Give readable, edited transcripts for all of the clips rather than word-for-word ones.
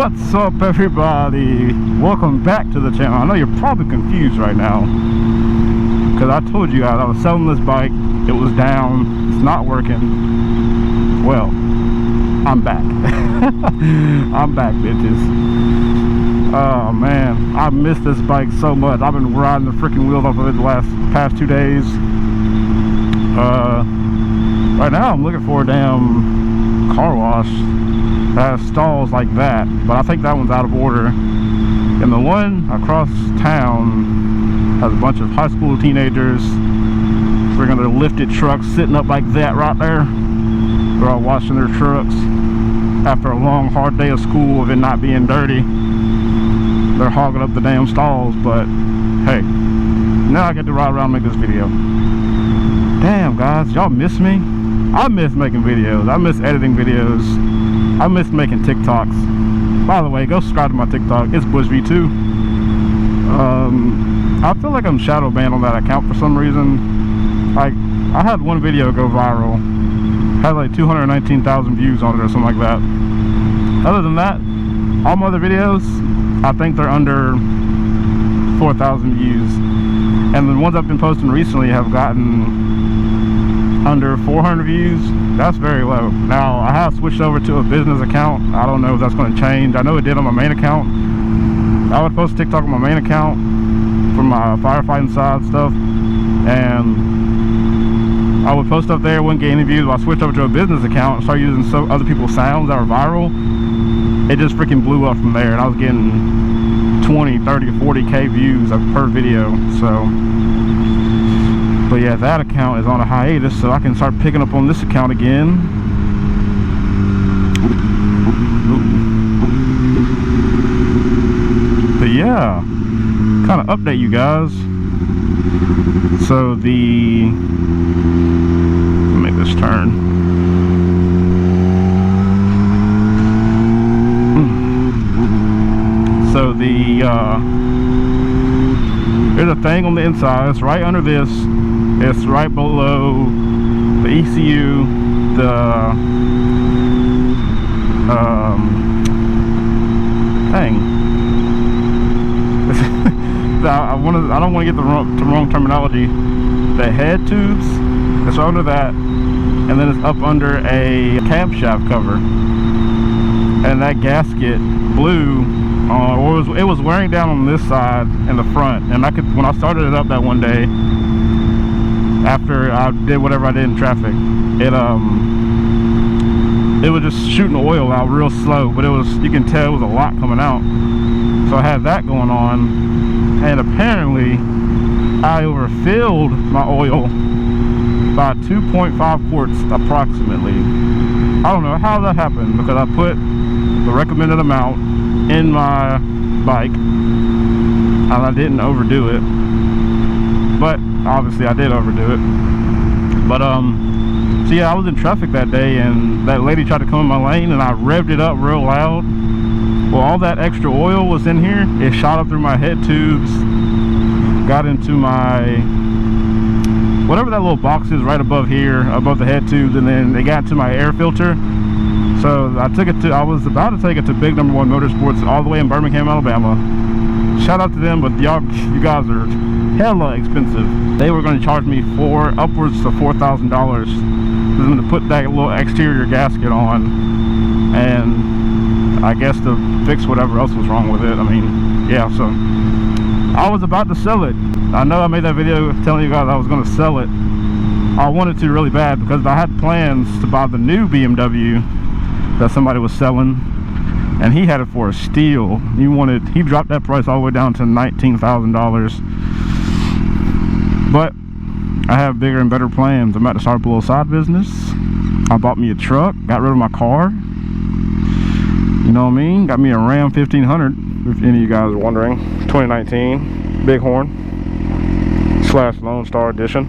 What's up, everybody? Welcome back to the channel. I know you're probably confused right now because I told you guys I was selling this bike. It was down. It's not working. Well, I'm back. I'm back, bitches. Oh man, I missed this bike so much. I've been riding the freaking wheels off of it the past 2 days. Right now I'm looking for a damn car wash that has stalls like that, but I think that one's out of order. And the one across town has a bunch of high school teenagers bringing their lifted trucks sitting up like that right there. They're all washing their trucks after a long hard day of school of it not being dirty. They're hogging up the damn stalls, but hey, now I get to ride around and make this video. Damn guys, y'all miss me? I miss making videos. I miss editing videos. I miss making TikToks. By the way, go subscribe to my TikTok. It's BushV2. I feel like I'm shadow banned on that account for some reason. Like, I had one video go viral. Had like 219,000 views on it or something like that. Other than that, all my other videos, I think they're under 4,000 views. And the ones I've been posting recently have gotten under 400 views. That's very low. Now I have switched over to a business account. I don't know if that's going to change. I know it did on my main account. I would post TikTok on my main account for my firefighting side stuff, and I would post up there, wouldn't get any views. When I switched over to a business account and started using other people's sounds that were viral, it just freaking blew up from there, and I was getting 20, 30, 40k views per video. So but yeah, that account is on a hiatus, so I can start picking up on this account again. But yeah, kind of update you guys. So let me make this turn. So there's a thing on the inside. It's right under this. It's right below the ECU, thing. I don't want to get the wrong terminology. The head tubes, it's under that, and then it's up under a camshaft cover. And that gasket blew, or it was wearing down on this side in the front. And when I started it up that one day, after I did whatever I did in traffic, it was just shooting oil out real slow, but you can tell it was a lot coming out. So I had that going on, and apparently I overfilled my oil by 2.5 quarts approximately. I don't know how that happened, because I put the recommended amount in my bike and I didn't overdo it. But obviously I did overdo it. But so yeah, I was in traffic that day, and that lady tried to come in my lane, and I revved it up real loud. Well, all that extra oil was in here. It shot up through my head tubes, got into my whatever that little box is right above here, above the head tubes, and then it got to my air filter. So I was about to take it to Big Number 1 Motorsports all the way in Birmingham, Alabama. Shout out to them, but you guys are hella expensive. They were going to charge me upwards to $4,000 for them to put that little exterior gasket on, and I guess to fix whatever else was wrong with it. I mean, yeah, so I was about to sell it. I know I made that video telling you guys I was going to sell it. I wanted to really bad, because I had plans to buy the new BMW that somebody was selling, and he had it for a steal. He dropped that price all the way down to $19,000. But I have bigger and better plans. I'm about to start up a little side business. I bought me a truck, got rid of my car. You know what I mean? Got me a Ram 1500, if any of you guys are wondering. 2019 Bighorn / Lone Star Edition.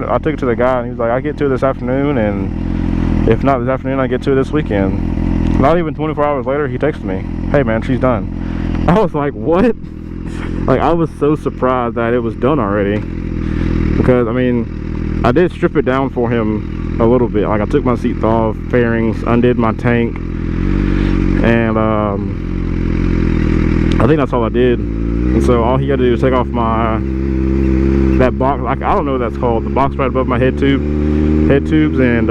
I took it to the guy, and he was like, I get to it this afternoon, and if not this afternoon, I get to it this weekend. Not even 24 hours later, he texted me, hey man, she's done. I was like, what? Like, I was so surprised that it was done already, because I mean, I did strip it down for him a little bit. Like, I took my seats off, fairings, undid my tank, and I think that's all I did. And so all he had to do was take off that box, I don't know what that's called, the box right above my head tubes, and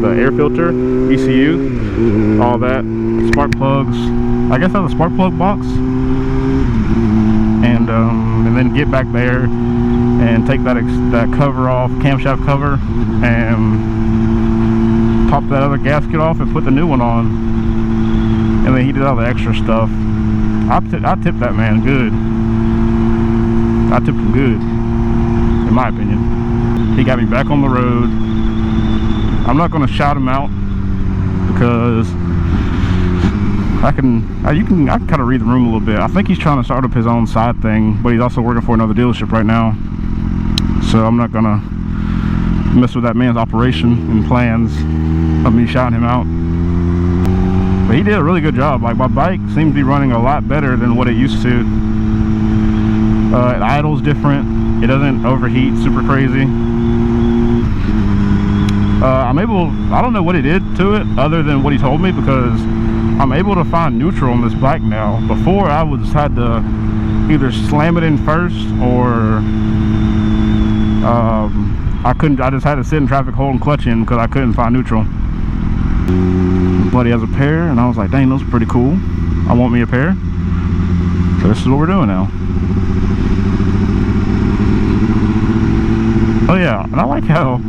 the air filter, ECU, all that, spark plugs. I guess that's a spark plug box, and then get back there and take that cover off, camshaft cover, and pop that other gasket off and put the new one on. And then he did all the extra stuff. I tipped that man good. I tipped him good, in my opinion. He got me back on the road. I'm not going to shout him out because I can kind of read the room a little bit. I think he's trying to start up his own side thing, but he's also working for another dealership right now. So I'm not going to mess with that man's operation and plans of me shouting him out. But he did a really good job. Like, my bike seems to be running a lot better than what it used to. It idles different. It doesn't overheat super crazy. I don't know what he did to it other than what he told me, because I'm able to find neutral on this bike now. Before, I had to either slam it in first, or I just had to sit in traffic holding clutch in because I couldn't find neutral. Buddy has a pair, and I was like, dang, those are pretty cool. I want me a pair. So this is what we're doing now. Oh yeah, and I like how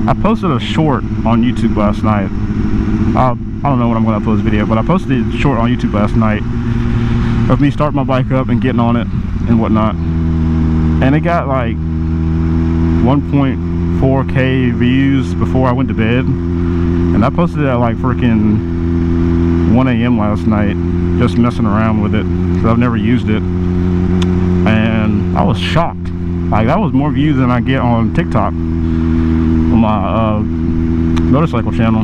I posted a short on YouTube last night. I don't know when I'm going to upload this video, but I posted a short on YouTube last night of me starting my bike up and getting on it and whatnot. And it got like 1.4K views before I went to bed. And I posted it at like freaking 1 a.m. last night, just messing around with it, because I've never used it. And I was shocked. Like, that was more views than I get on TikTok, on my motorcycle channel.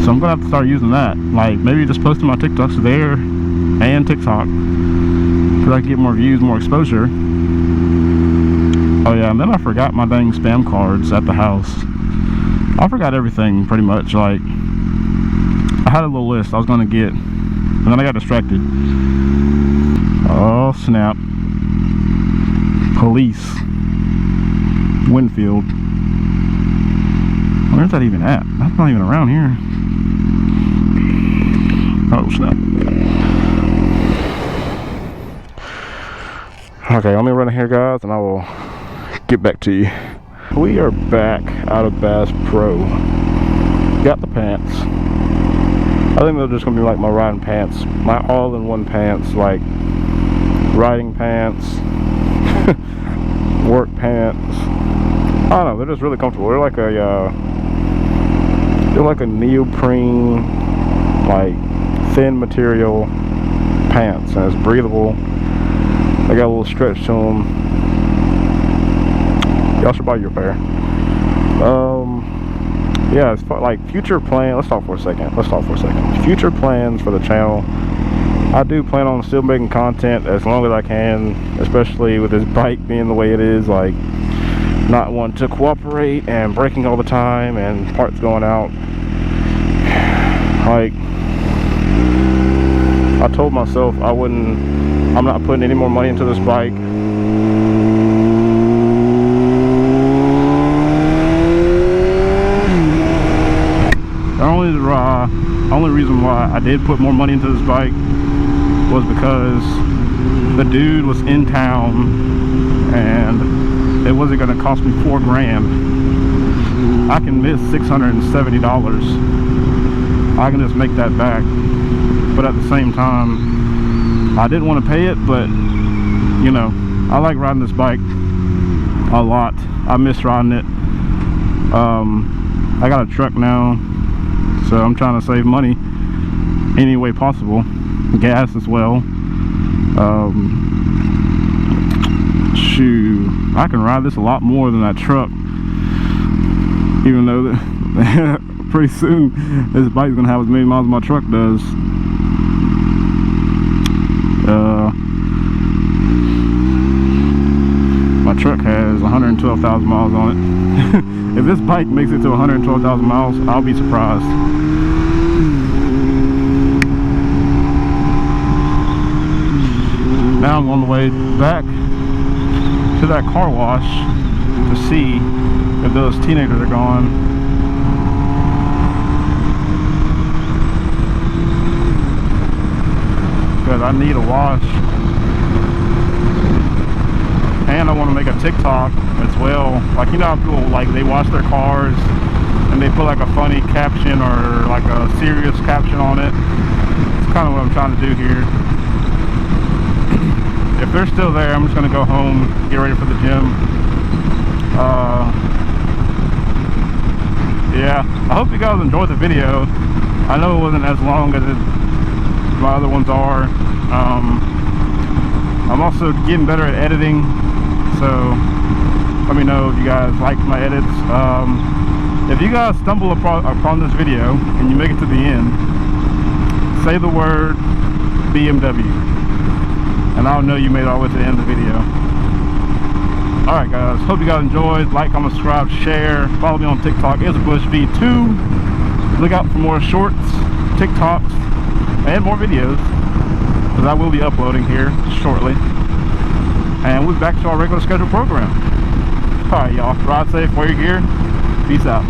So I'm gonna have to start using that. Like, maybe just posting my TikToks there and TikTok, because I can get more views, more exposure. Oh yeah, and then I forgot my dang spam cards at the house. I forgot everything pretty much. Like, I had a little list I was gonna get, and then I got distracted. Oh snap. Police. Winfield. Where's that even at? That's not even around here. Oh snap. Okay, let me run in here, guys, and I will get back to you. We are back out of Bass Pro. Got the pants. I think they're just gonna be like my riding pants, my all-in-one pants, like riding pants, work pants. I don't know, they're just really comfortable. They're like a neoprene, like thin material pants, and it's breathable. They got a little stretch to them. Y'all should buy your pair. Yeah, it's like future plan. Let's talk for a second. Future plans for the channel. I do plan on still making content as long as I can, especially with this bike being the way it is, like not wanting to cooperate and braking all the time and parts going out. Like, I told myself I'm not putting any more money into this bike. The only reason why I did put more money into this bike was because the dude was in town and it wasn't going to cost me $4 grand. I can miss $670. I can just make that back. But at the same time, I didn't want to pay it, but you know, I like riding this bike a lot. I miss riding it. I got a truck now, so I'm trying to save money any way possible, gas as well. Shoot, I can ride this a lot more than that truck, even though that pretty soon this bike's gonna have as many miles as my truck does. My my truck has 112,000 miles on it. If this bike makes it to 112,000 miles, I'll be surprised. Now I'm on the way back to that car wash to see if those teenagers are gone. Because I need a wash. And I want to make a TikTok as well. Like, you know how people, like, they wash their cars and they put like a funny caption or like a serious caption on it. It's kind of what I'm trying to do here. If they're still there, I'm just going to go home, get ready for the gym. Yeah, I hope you guys enjoyed the video. I know it wasn't as long as my other ones are. I'm also getting better at editing, so let me know if you guys like my edits. If you guys stumble upon this video and you make it to the end, say the word BMW, and I'll know you made it all the way to the end of the video. Alright guys, hope you guys enjoyed. Like, comment, subscribe, share. Follow me on TikTok, IsBushV2. Look out for more shorts, TikToks, and more videos, because I will be uploading here shortly. And we'll be back to our regular scheduled program. Alright y'all, ride safe, wear your gear. Peace out.